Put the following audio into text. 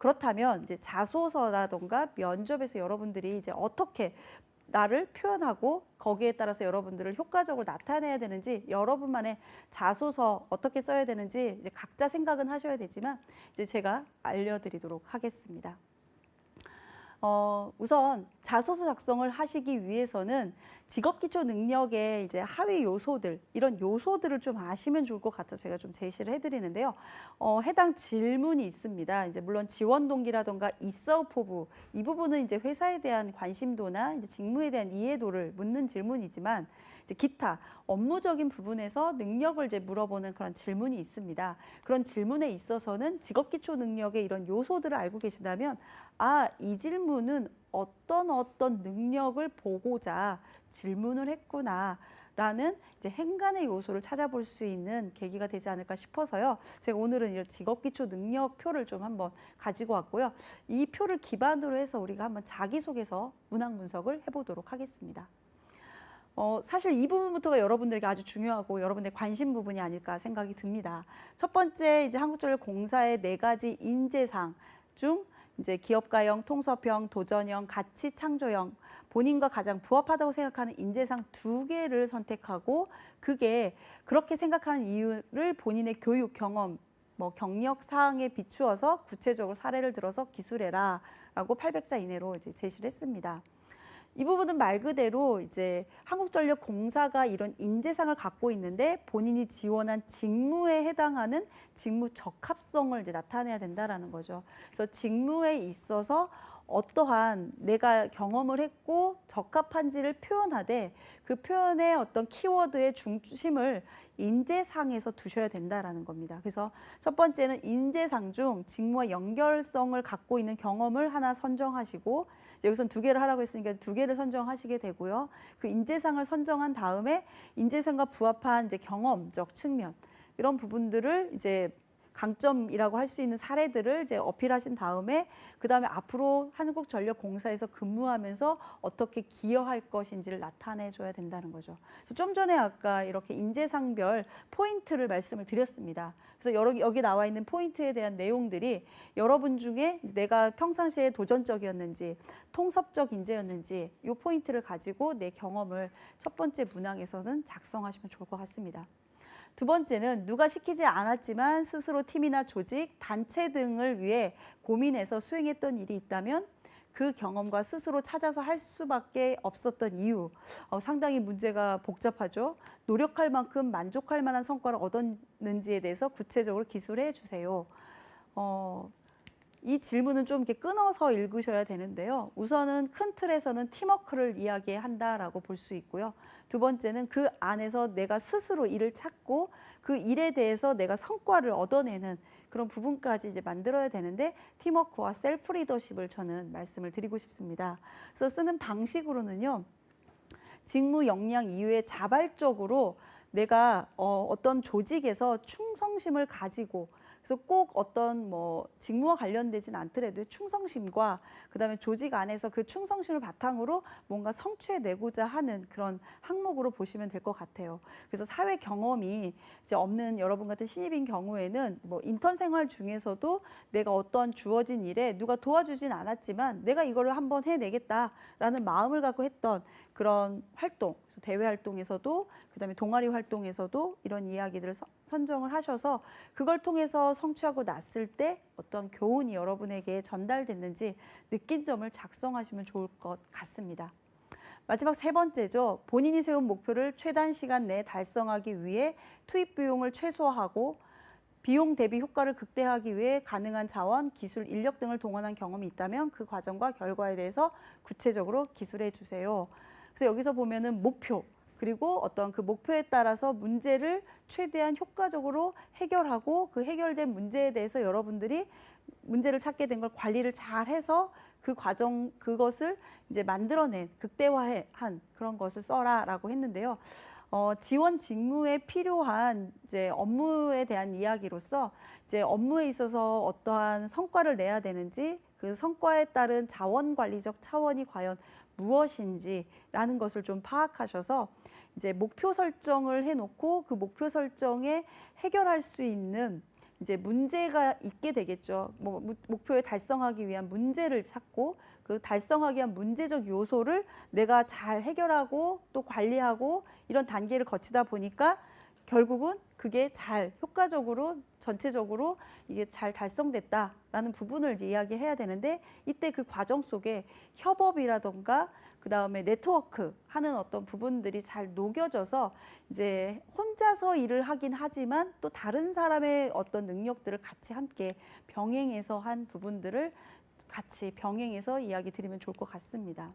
그렇다면 이제 자소서라던가 면접에서 여러분들이 이제 어떻게 나를 표현하고 거기에 따라서 여러분들을 효과적으로 나타내야 되는지, 여러분만의 자소서 어떻게 써야 되는지 이제 각자 생각은 하셔야 되지만 이제 제가 알려드리도록 하겠습니다. 우선 자소서 작성을 하시기 위해서는 직업기초 능력의 이제 하위 요소들, 이런 요소들을 좀 아시면 좋을 것 같아서 제가 좀 제시를 해드리는데요. 해당 질문이 있습니다. 이제 물론 지원 동기라던가 입사 후 포부, 이 부분은 이제 회사에 대한 관심도나 이제 직무에 대한 이해도를 묻는 질문이지만, 이제 기타 업무적인 부분에서 능력을 이제 물어보는 그런 질문이 있습니다. 그런 질문에 있어서는 직업기초 능력의 이런 요소들을 알고 계신다면, 아, 이 질문은 어떤 능력을 보고자 질문을 했구나 라는 이제 행간의 요소를 찾아볼 수 있는 계기가 되지 않을까 싶어서요. 제가 오늘은 이런 직업기초 능력표를 좀 한번 가지고 왔고요. 이 표를 기반으로 해서 우리가 한번 자기소개서 문항 분석을 해보도록 하겠습니다. 사실 이 부분부터가 여러분들에게 아주 중요하고 여러분들의 관심 부분이 아닐까 생각이 듭니다. 첫 번째, 이제 한국전력공사의 4가지 인재상 중 이제 기업가형, 통섭형, 도전형, 가치 창조형, 본인과 가장 부합하다고 생각하는 인재상 2개를 선택하고, 그게 그렇게 생각하는 이유를 본인의 교육 경험, 경력 사항에 비추어서 구체적으로 사례를 들어서 기술해라 라고 800자 이내로 이제 제시를 했습니다. 이 부분은 말 그대로 이제 한국전력공사가 이런 인재상을 갖고 있는데 본인이 지원한 직무에 해당하는 직무 적합성을 이제 나타내야 된다라는 거죠. 그래서 직무에 있어서 어떠한 내가 경험을 했고 적합한지를 표현하되, 그 표현의 어떤 키워드의 중심을 인재상에서 두셔야 된다라는 겁니다. 그래서 첫 번째는 인재상 중 직무와 연결성을 갖고 있는 경험을 하나 선정하시고, 여기선 2개를 하라고 했으니까 2개를 선정하시게 되고요. 그 인재상을 선정한 다음에 인재상과 부합한 이제 경험적 측면, 이런 부분들을 이제 강점이라고 할 수 있는 사례들을 이제 어필하신 다음에, 그 다음에 앞으로 한국전력공사에서 근무하면서 어떻게 기여할 것인지를 나타내줘야 된다는 거죠. 그래서 좀 전에 아까 이렇게 인재상별 포인트를 말씀을 드렸습니다. 그래서 여기 나와 있는 포인트에 대한 내용들이 여러분 중에 내가 평상시에 도전적이었는지 통섭적 인재였는지 이 포인트를 가지고 내 경험을 첫 번째 문항에서는 작성하시면 좋을 것 같습니다. 두 번째는 누가 시키지 않았지만 스스로 팀이나 조직, 단체 등을 위해 고민해서 수행했던 일이 있다면 그 경험과 스스로 찾아서 할 수밖에 없었던 이유. 상당히 문제가 복잡하죠. 노력할 만큼 만족할 만한 성과를 얻었는지에 대해서 구체적으로 기술해 주세요. 이 질문은 좀 이렇게 끊어서 읽으셔야 되는데요. 우선은 큰 틀에서는 팀워크를 이야기한다라고 볼 수 있고요. 두 번째는 그 안에서 내가 스스로 일을 찾고 그 일에 대해서 내가 성과를 얻어내는 그런 부분까지 이제 만들어야 되는데, 팀워크와 셀프 리더십을 저는 말씀을 드리고 싶습니다. 그래서 쓰는 방식으로는요, 직무 역량 이외에 자발적으로 내가 어떤 조직에서 충성심을 가지고, 그래서 꼭 어떤 직무와 관련되진 않더라도 충성심과 그다음에 조직 안에서 그 충성심을 바탕으로 뭔가 성취해내고자 하는 그런 항목으로 보시면 될 것 같아요. 그래서 사회 경험이 이제 없는 여러분 같은 신입인 경우에는 인턴 생활 중에서도 내가 어떤 주어진 일에 누가 도와주진 않았지만 내가 이거를 한번 해내겠다라는 마음을 갖고 했던 그런 활동, 그래서 대외 활동에서도 그다음에 동아리 활동에서도 이런 이야기들을 선정을 하셔서 그걸 통해서 성취하고 났을 때 어떤 교훈이 여러분에게 전달됐는지 느낀 점을 작성하시면 좋을 것 같습니다. 마지막 3번째죠. 본인이 세운 목표를 최단 시간 내에 달성하기 위해 투입 비용을 최소화하고 비용 대비 효과를 극대화하기 위해 가능한 자원, 기술, 인력 등을 동원한 경험이 있다면 그 과정과 결과에 대해서 구체적으로 기술해 주세요. 그래서 여기서 보면은 목표, 그리고 어떤 그 목표에 따라서 문제를 최대한 효과적으로 해결하고 그 해결된 문제에 대해서 여러분들이 문제를 찾게 된 걸 관리를 잘 해서 그 과정, 그것을 이제 만들어낸, 극대화한 그런 것을 써라라고 했는데요. 지원 직무에 필요한 이제 업무에 대한 이야기로서 이제 업무에 있어서 어떠한 성과를 내야 되는지, 그 성과에 따른 자원 관리적 차원이 과연 무엇인지라는 것을 좀 파악하셔서 이제 목표 설정을 해놓고 그 목표 설정에 해결할 수 있는 이제 문제가 있게 되겠죠. 뭐 목표에 달성하기 위한 문제를 찾고 그 달성하기 위한 문제적 요소를 내가 잘 해결하고 또 관리하고 이런 단계를 거치다 보니까 결국은 그게 잘 효과적으로 전체적으로 이게 잘 달성됐다라는 부분을 이제 이야기해야 되는데 이때 그 과정 속에 협업이라던가 그다음에 네트워크 하는 어떤 부분들이 잘 녹여져서 이제 혼자서 일을 하긴 하지만 또 다른 사람의 어떤 능력들을 같이 함께 병행해서 한 부분들을 같이 병행해서 이야기 드리면 좋을 것 같습니다.